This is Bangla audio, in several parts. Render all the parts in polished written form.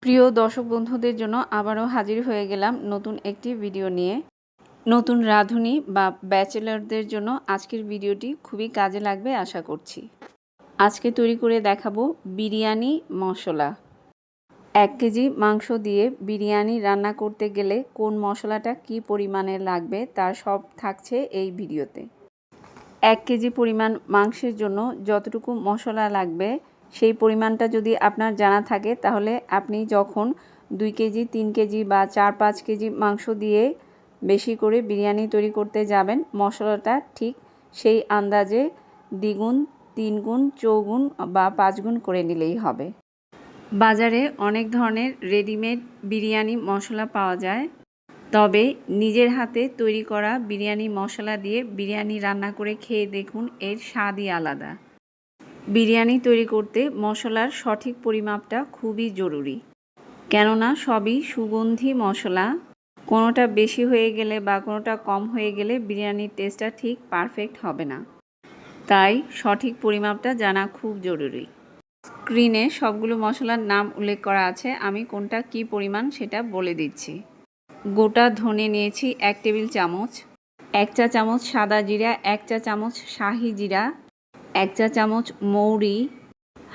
প্রিয় দর্শক বন্ধুদের জন্য আবারও হাজির হয়ে গেলাম নতুন একটি ভিডিও নিয়ে। নতুন রাঁধুনি বা ব্যাচেলরদের জন্য আজকের ভিডিওটি খুবই কাজে লাগবে আশা করছি। আজকে তৈরি করে দেখাবো বিরিয়ানি মশলা। 1 কেজি মাংস দিয়ে বিরিয়ানি রান্না করতে গেলে কোন মশলাটা কী পরিমাণে লাগবে তার সব থাকছে এই ভিডিওতে। 1 কেজি পরিমাণ মাংসের জন্য যতটুকু মশলা লাগবে সেই পরিমাণটা যদি আপনার জানা থাকে তাহলে আপনি যখন 2 কেজি 3 কেজি বা 4-5 কেজি মাংস দিয়ে বেশি করে বিরিয়ানি তৈরি করতে যাবেন মশলাটা ঠিক সেই আন্দাজে দ্বিগুণ 3 গুণ 4 গুণ বা 5 গুণ করে নিলেই হবে। বাজারে অনেক ধরনের রেডিমেড বিরিয়ানি মশলা পাওয়া যায়, তবে নিজের হাতে তৈরি করা বিরিয়ানি মশলা দিয়ে বিরিয়ানি রান্না করে খেয়ে দেখুন, এর স্বাদই আলাদা। বিরিয়ানি তৈরি করতে মশলার সঠিক পরিমাপটা খুবই জরুরি, কেননা সবই সুগন্ধি মশলা। কোনোটা বেশি হয়ে গেলে বা কোনোটা কম হয়ে গেলে বিরিয়ানির টেস্টটা ঠিক পারফেক্ট হবে না, তাই সঠিক পরিমাপটা জানা খুব জরুরি। স্ক্রিনে সবগুলো মশলার নাম উল্লেখ করা আছে, আমি কোনটা কী পরিমাণ সেটা বলে দিচ্ছি। গোটা ধনে নিয়েছি 1 টেবিল চামচ, 1 চা চামচ সাদা জিরা, 1 চা চামচ শাহি জিরা, 1 চা চামচ মৌরি,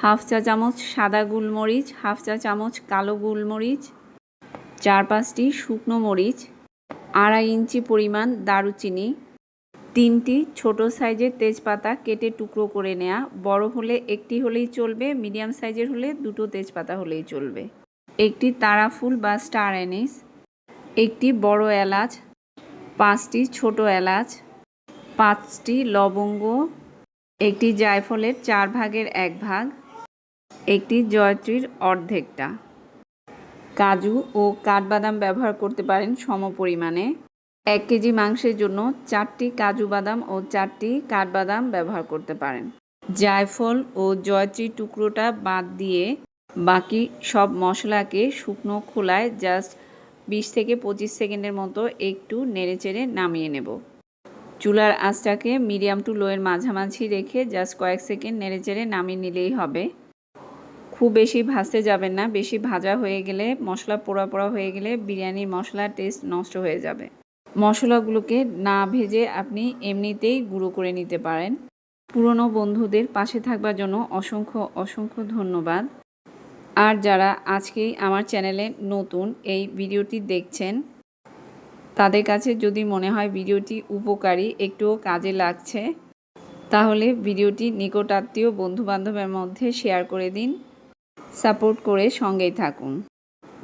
হাফ চা চামচ সাদা গোলমরিচ, হাফ চা চামচ কালো গোলমরিচ, 4-5টি শুকনো মরিচ, 2.5 ইঞ্চি পরিমাণ দারুচিনি, 3টি ছোট সাইজের তেজপাতা কেটে টুকরো করে নেওয়া, বড় হলে একটি হলেই চলবে, মিডিয়াম সাইজের হলে 2টো তেজপাতা হলেই চলবে, একটি তারাফুল বা স্টার অ্যানিস, একটি বড় এলাচ, 5টি ছোট এলাচ, 5টি লবঙ্গ, একটি জায়ফলের 4 ভাগের 1 ভাগ, একটি জয়ত্রীর অর্ধেকটা। কাজু ও কাঠবাদাম ব্যবহার করতে পারেন সম পরিমাণে। 1 কেজি মাংসের জন্য 4টি কাজু বাদাম ও 4টি কাঠবাদাম ব্যবহার করতে পারেন। জায়ফল ও জয়ত্রীর টুকরোটা বাদ দিয়ে বাকি সব মশলাকে শুকনো খোলায় জাস্ট 20 থেকে 25 সেকেন্ডের মতো একটু নেড়েচেড়ে নামিয়ে নেব। চুলার আঁচটাকে মিডিয়াম টু লোয়ের মাঝামাঝি রেখে জাস্ট কয়েক সেকেন্ড নেড়েচেড়ে নামিয়ে নিলেই হবে। খুব বেশি ভাজতে যাবেন না, বেশি ভাজা হয়ে গেলে মশলা পোড়া পোড়া হয়ে গেলে বিরিয়ানির মশলার টেস্ট নষ্ট হয়ে যাবে। মশলাগুলোকে না ভেজে আপনি এমনিতেই গুঁড়ো করে নিতে পারেন। পুরনো বন্ধুদের পাশে থাকবার জন্য অসংখ্য অসংখ্য ধন্যবাদ। আর যারা আজকেই আমার চ্যানেলে নতুন এই ভিডিওটি দেখছেন, তাদের কাছে যদি মনে হয় ভিডিওটি উপকারী, একটুও কাজে লাগছে, তাহলে ভিডিওটি নিকটাত্মীয় বন্ধুবান্ধবের মধ্যে শেয়ার করে দিন। সাপোর্ট করে সঙ্গেই থাকুন।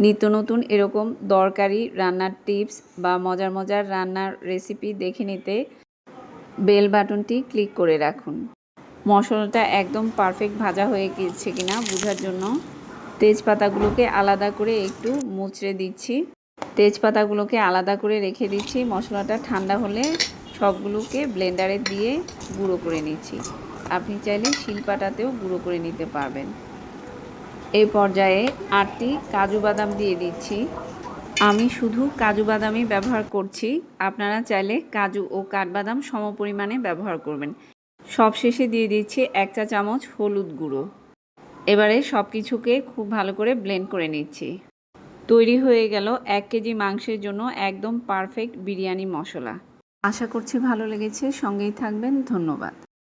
নিত্য নতুন এরকম দরকারি রান্নার টিপস বা মজার মজার রান্নার রেসিপি দেখে নিতে বেল বাটনটি ক্লিক করে রাখুন। মশলাটা একদম পারফেক্ট ভাজা হয়ে গিয়েছে কিনা বোঝার জন্য তেজপাতাগুলোকে আলাদা করে একটু মুচড়ে দিচ্ছি। তেজপাতাগুলোকে আলাদা করে রেখে দিচ্ছি। মশলাটা ঠান্ডা হলে সবগুলোকে ব্লেন্ডারে দিয়ে গুঁড়ো করে নিচ্ছি। আপনি চাইলে শিলপাটাতেও গুঁড়ো করে নিতে পারবেন। এই পর্যায়ে 8টি কাজু বাদাম দিয়ে দিচ্ছি। আমি শুধু কাজু বাদামই ব্যবহার করছি, আপনারা চাইলে কাজু ও কাঠবাদাম সম পরিমাণে ব্যবহার করবেন। সবশেষে দিয়ে দিচ্ছি 1 চা চামচ হলুদ গুঁড়ো। এবারে সব কিছুকে খুব ভালো করে ব্লেন্ড করে নিচ্ছি। তৈরি হয়ে গেল 1 কেজি মাংসের জন্য একদম পারফেক্ট বিরিয়ানি মশলা। আশা করছি ভালো লেগেছে, সঙ্গেই থাকবেন। ধন্যবাদ।